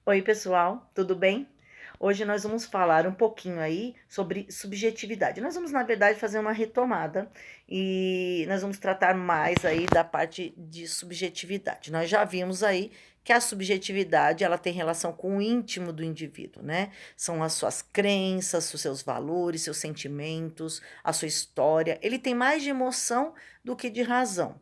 Oi, pessoal, tudo bem? Hoje nós vamos falar um pouquinho aí sobre subjetividade. Nós vamos, na verdade, fazer uma retomada e nós vamos tratar mais aí da parte de subjetividade. Nós já vimos aí que a subjetividade, ela tem relação com o íntimo do indivíduo, né? São as suas crenças, os seus valores, seus sentimentos, a sua história. Ele tem mais de emoção do que de razão.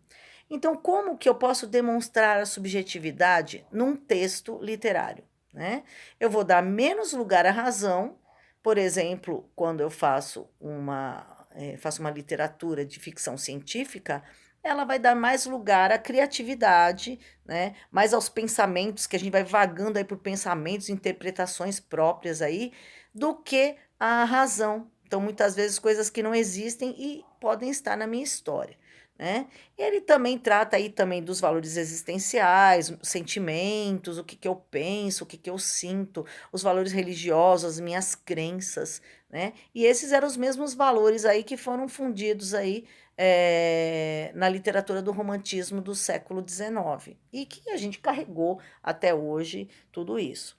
Então, como que eu posso demonstrar a subjetividade num texto literário? Né? Eu vou dar menos lugar à razão, por exemplo, quando eu faço uma literatura de ficção científica, ela vai dar mais lugar à criatividade, né? Mais aos pensamentos, que a gente vai vagando aí por pensamentos, interpretações próprias aí, do que a razão. Então, muitas vezes, coisas que não existem e podem estar na minha história. Né? Ele também trata aí também dos valores existenciais, sentimentos, o que que eu penso, o que que eu sinto, os valores religiosos, as minhas crenças, né? E esses eram os mesmos valores aí que foram fundidos aí na literatura do romantismo do século XIX e que a gente carregou até hoje tudo isso.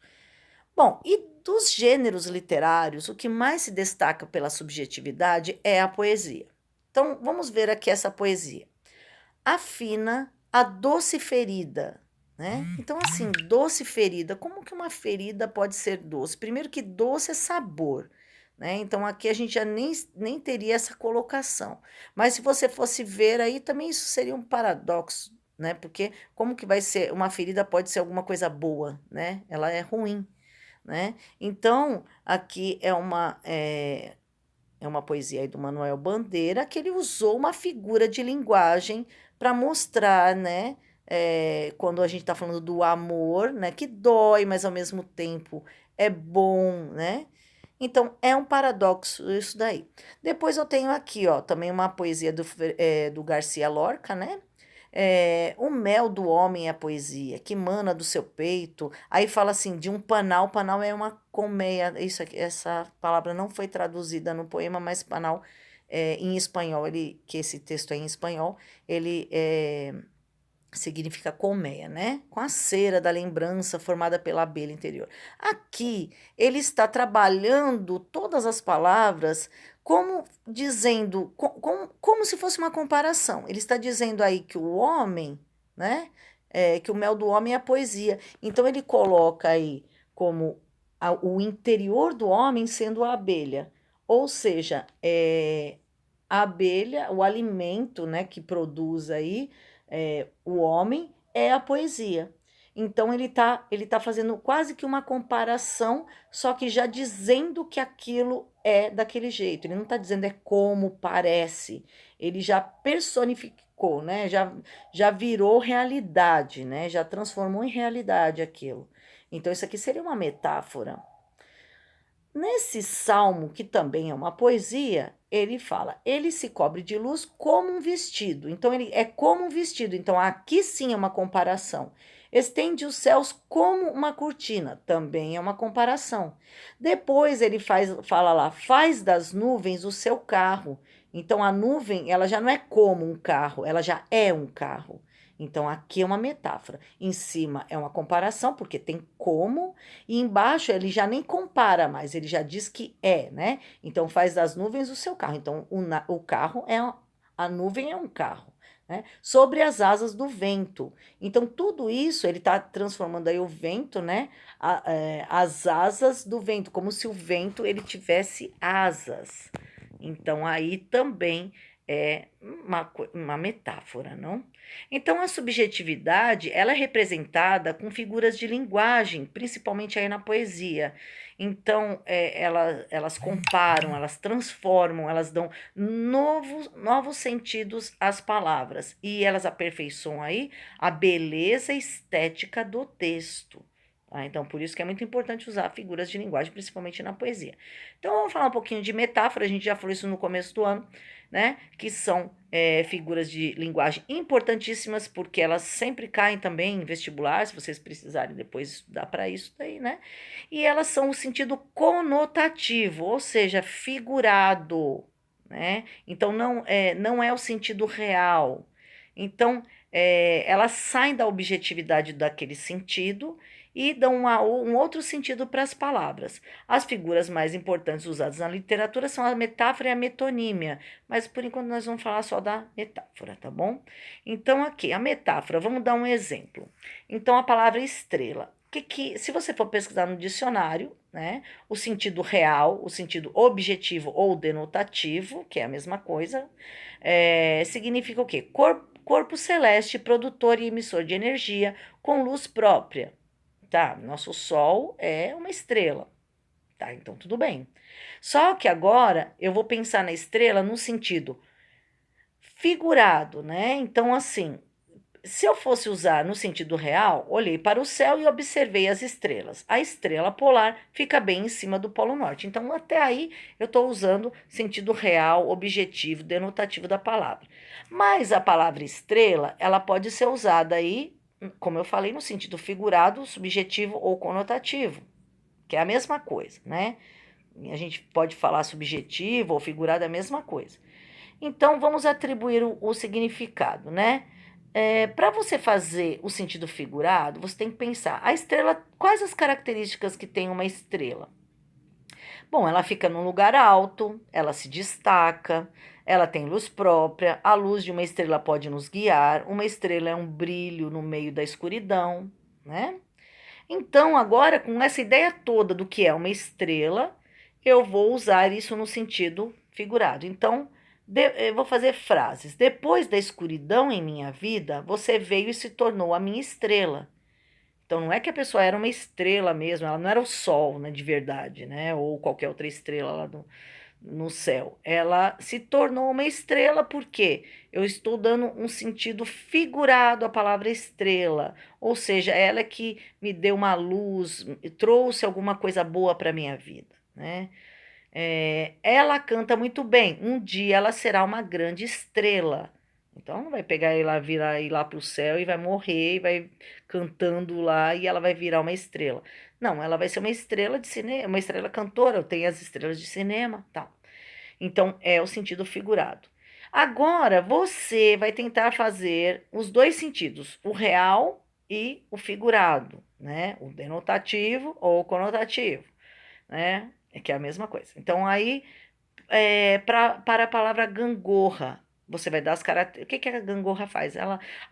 Bom, e dos gêneros literários, o que mais se destaca pela subjetividade é a poesia. Então, vamos ver aqui essa poesia. Afina a doce ferida, né? Então, assim, doce ferida, como que uma ferida pode ser doce? Primeiro que doce é sabor, né? Então, aqui a gente já nem teria essa colocação. Mas se você fosse ver aí, também isso seria um paradoxo, né? Porque como que vai ser, uma ferida pode ser alguma coisa boa, né? Ela é ruim, né? Então, aqui é uma poesia aí do Manuel Bandeira, que ele usou uma figura de linguagem para mostrar, né, quando a gente está falando do amor, né, que dói, mas ao mesmo tempo é bom, né? Então, é um paradoxo isso daí. Depois eu tenho aqui, ó, também uma poesia do Garcia Lorca, né? O mel do homem é a poesia, que mana do seu peito. Aí fala assim, de um panal. Panal é uma colmeia. Essa palavra não foi traduzida no poema, mas panal em espanhol, que esse texto é em espanhol, ele significa colmeia, né? Com a cera da lembrança formada pela abelha interior. Aqui, ele está trabalhando todas as palavras como dizendo, como se fosse uma comparação. Ele está dizendo aí que o homem, né? Que o mel do homem é a poesia. Então, ele coloca aí como o interior do homem sendo a abelha. Ou seja, a abelha, o alimento, né, que produz aí o homem é a poesia. Então ele tá fazendo quase que uma comparação, só que já dizendo que aquilo é daquele jeito. Ele não está dizendo é como parece. Ele já personificou, né? Já virou realidade, né? Já transformou em realidade aquilo. Então isso aqui seria uma metáfora. Nesse salmo, que também é uma poesia, ele fala: ele se cobre de luz como um vestido. Então, ele é como um vestido. Então, aqui sim é uma comparação. Estende os céus como uma cortina. Também é uma comparação. Depois ele fala lá: faz das nuvens o seu carro. Então, a nuvem, ela já não é como um carro, ela já é um carro. Então, aqui é uma metáfora. Em cima é uma comparação, porque tem como, e embaixo ele já nem compara mais, ele já diz que é, né? Então faz das nuvens o seu carro. Então o carro a nuvem é um carro. Né? Sobre as asas do vento. Então, tudo isso ele está transformando aí o vento, né? As asas do vento, como se o vento ele tivesse asas. Então, aí também é uma metáfora, não? Então, a subjetividade, ela é representada com figuras de linguagem, principalmente aí na poesia. Então, elas comparam, elas transformam, elas dão novos sentidos às palavras. E elas aperfeiçoam aí a beleza estética do texto. Tá? Então, por isso que é muito importante usar figuras de linguagem, principalmente na poesia. Então, vamos falar um pouquinho de metáfora, a gente já falou isso no começo do ano, né? Que são figuras de linguagem importantíssimas, porque elas sempre caem também em vestibular, se vocês precisarem depois estudar para isso daí, né? E elas são o sentido conotativo, ou seja, figurado, né? Então não é o sentido real. Então, elas saem da objetividade daquele sentido e dão um outro sentido para as palavras. As figuras mais importantes usadas na literatura são a metáfora e a metonímia, mas por enquanto nós vamos falar só da metáfora, tá bom? Então, aqui, a metáfora, vamos dar um exemplo. Então, a palavra estrela. Se você for pesquisar no dicionário, né, o sentido real, o sentido objetivo ou denotativo, que é a mesma coisa, significa o quê? Corpo celeste, produtor e emissor de energia com luz própria. Tá, nosso Sol é uma estrela, tá? Então tudo bem. Só que agora eu vou pensar na estrela no sentido figurado, né? Então, assim, se eu fosse usar no sentido real, olhei para o céu e observei as estrelas. A estrela polar fica bem em cima do Polo Norte. Então, até aí, eu estou usando sentido real, objetivo, denotativo da palavra. Mas a palavra estrela, ela pode ser usada aí, como eu falei, no sentido figurado, subjetivo ou conotativo, que é a mesma coisa, né? A gente pode falar subjetivo ou figurado, é a mesma coisa. Então, vamos atribuir o significado, né? Para você fazer o sentido figurado, você tem que pensar, a estrela, quais as características que tem uma estrela? Bom, ela fica num lugar alto, ela se destaca, ela tem luz própria, a luz de uma estrela pode nos guiar, uma estrela é um brilho no meio da escuridão, né? Então, agora, com essa ideia toda do que é uma estrela, eu vou usar isso no sentido figurado. Então, eu vou fazer frases. Depois da escuridão em minha vida, você veio e se tornou a minha estrela. Então, não é que a pessoa era uma estrela mesmo, ela não era o sol, né, de verdade, né? Ou qualquer outra estrela lá no céu. Ela se tornou uma estrela porque eu estou dando um sentido figurado à palavra estrela. Ou seja, ela é que me deu uma luz, trouxe alguma coisa boa para a minha vida, né? Ela canta muito bem. Um dia ela será uma grande estrela. Então não vai pegar e lá virar ir lá para o céu e vai morrer e vai cantando lá e ela vai virar uma estrela. Não, ela vai ser uma estrela de cinema, uma estrela cantora. Tem as estrelas de cinema, tal. Então é o sentido figurado. Agora você vai tentar fazer os dois sentidos, o real e o figurado, né? O denotativo ou o conotativo, né? É que é a mesma coisa. Então, aí, para a palavra gangorra, você vai dar as características. O que a gangorra faz?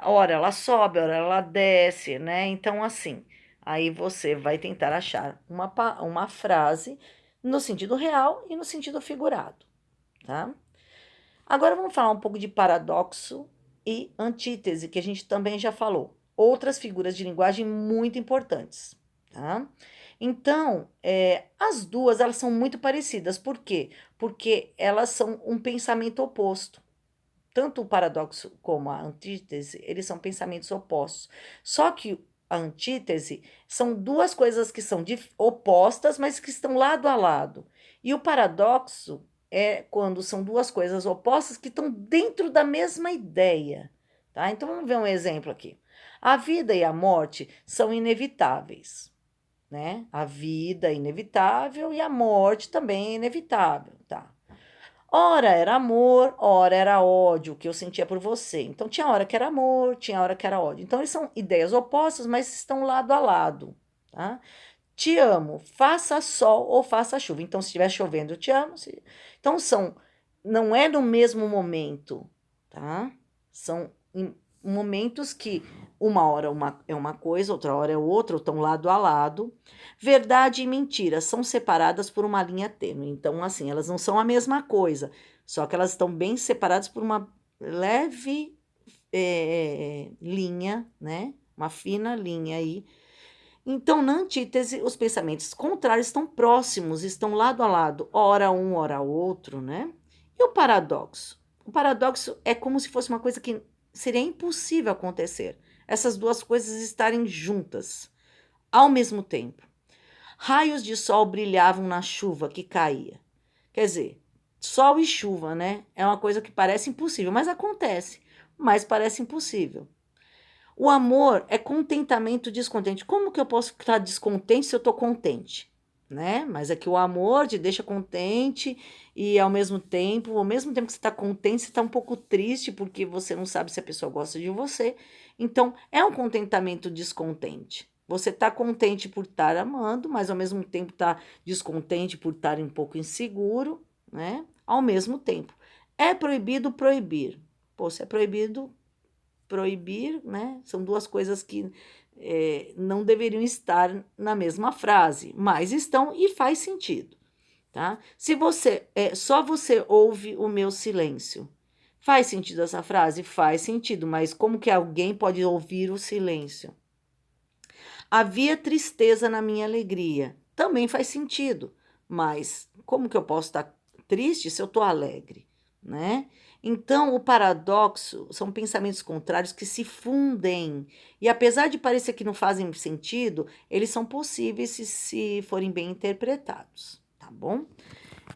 Ora ela sobe, ora ela desce, né? Então, assim, aí você vai tentar achar uma frase no sentido real e no sentido figurado, tá? Agora vamos falar um pouco de paradoxo e antítese, que a gente também já falou. Outras figuras de linguagem muito importantes, tá? Então, as duas, elas são muito parecidas. Por quê? Porque elas são um pensamento oposto. Tanto o paradoxo como a antítese, eles são pensamentos opostos. Só que a antítese são duas coisas que são opostas, mas que estão lado a lado. E o paradoxo é quando são duas coisas opostas que estão dentro da mesma ideia, tá? Então vamos ver um exemplo aqui. A vida e a morte são inevitáveis, né? A vida é inevitável e a morte também é inevitável, tá? Ora era amor, ora era ódio que eu sentia por você. Então tinha hora que era amor, tinha hora que era ódio. Então, são ideias opostas, mas estão lado a lado, tá? Te amo, faça sol ou faça chuva. Então, se estiver chovendo, eu te amo. Então, não é no mesmo momento, tá? São momentos que uma hora é uma coisa, outra hora é outra, estão lado a lado. Verdade e mentira são separadas por uma linha tênue. Então, assim, elas não são a mesma coisa, só que elas estão bem separadas por uma leve linha, né? Uma fina linha aí. Então, na antítese, os pensamentos contrários estão próximos, estão lado a lado, ora um, ora outro, né? E o paradoxo? O paradoxo é como se fosse uma coisa que seria impossível acontecer. Essas duas coisas estarem juntas, ao mesmo tempo. Raios de sol brilhavam na chuva que caía. Quer dizer, sol e chuva, né? É uma coisa que parece impossível, mas acontece. Mas parece impossível. O amor é contentamento descontente. Como que eu posso estar descontente se eu estou contente? né? Mas é que o amor te deixa contente e ao mesmo tempo que você está contente, você está um pouco triste porque você não sabe se a pessoa gosta de você. Então, é um contentamento descontente. Você está contente por estar amando, mas ao mesmo tempo está descontente por estar um pouco inseguro, né? Ao mesmo tempo. É proibido proibir. Pô, se é proibido proibir, né? São duas coisas que não deveriam estar na mesma frase, mas estão e faz sentido, tá? Se você só você ouve o meu silêncio, faz sentido essa frase? Faz sentido, mas como que alguém pode ouvir o silêncio? Havia tristeza na minha alegria, também faz sentido, mas como que eu posso estar triste se eu estou alegre, né? Então, o paradoxo são pensamentos contrários que se fundem. E apesar de parecer que não fazem sentido, eles são possíveis se forem bem interpretados, tá bom?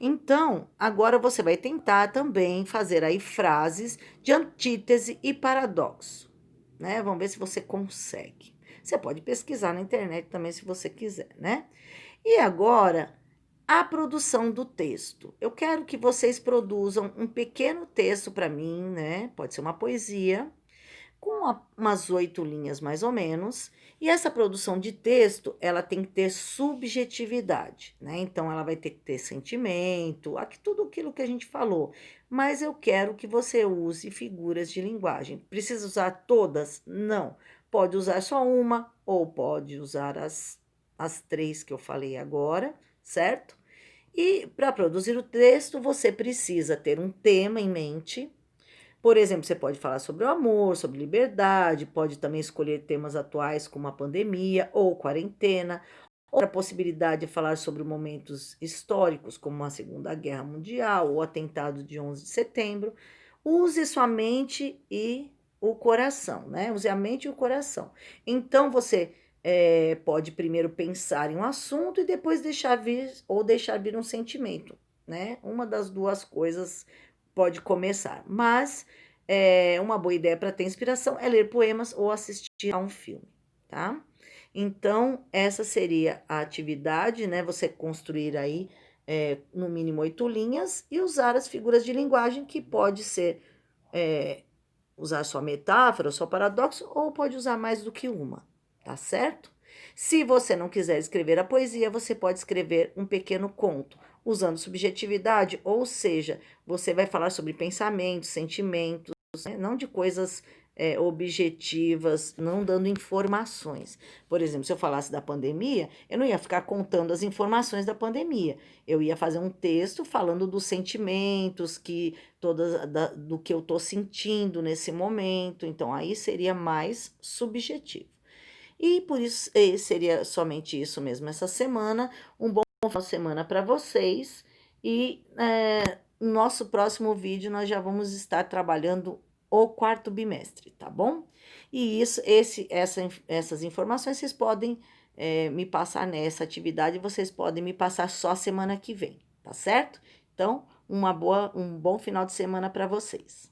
Então, agora você vai tentar também fazer aí frases de antítese e paradoxo, né? Vamos ver se você consegue. Você pode pesquisar na internet também se você quiser, né? E agora, a produção do texto. Eu quero que vocês produzam um pequeno texto para mim, né? Pode ser uma poesia, com umas 8 linhas mais ou menos. E essa produção de texto, ela tem que ter subjetividade, né? Então, ela vai ter que ter sentimento, aqui, tudo aquilo que a gente falou. Mas eu quero que você use figuras de linguagem. Precisa usar todas? Não. Pode usar só uma, ou pode usar as 3 que eu falei agora, certo? E para produzir o texto, você precisa ter um tema em mente. Por exemplo, você pode falar sobre o amor, sobre liberdade, pode também escolher temas atuais como a pandemia ou quarentena. Outra possibilidade é falar sobre momentos históricos, como a Segunda Guerra Mundial ou o atentado de 11 de setembro. Use sua mente e o coração, né? Use a mente e o coração. Então, você pode primeiro pensar em um assunto e depois deixar vir um sentimento, né? Uma das duas coisas pode começar. Mas uma boa ideia para ter inspiração é ler poemas ou assistir a um filme, tá? Então, essa seria a atividade, né? Você construir aí no mínimo 8 linhas e usar as figuras de linguagem, que pode ser usar só metáfora, só paradoxo, ou pode usar mais do que uma, tá certo? Se você não quiser escrever a poesia, você pode escrever um pequeno conto, usando subjetividade, ou seja, você vai falar sobre pensamentos, sentimentos, né? Não de coisas objetivas, não dando informações. Por exemplo, se eu falasse da pandemia, eu não ia ficar contando as informações da pandemia. Eu ia fazer um texto falando dos sentimentos, do que eu estou sentindo nesse momento. Então, aí seria mais subjetivo. E por isso seria somente isso mesmo essa semana. Um bom final de semana para vocês. E no nosso próximo vídeo nós já vamos estar trabalhando o quarto bimestre, tá bom? E essas informações vocês podem me passar nessa atividade, vocês podem me passar só semana que vem, tá certo? Então, um bom final de semana para vocês.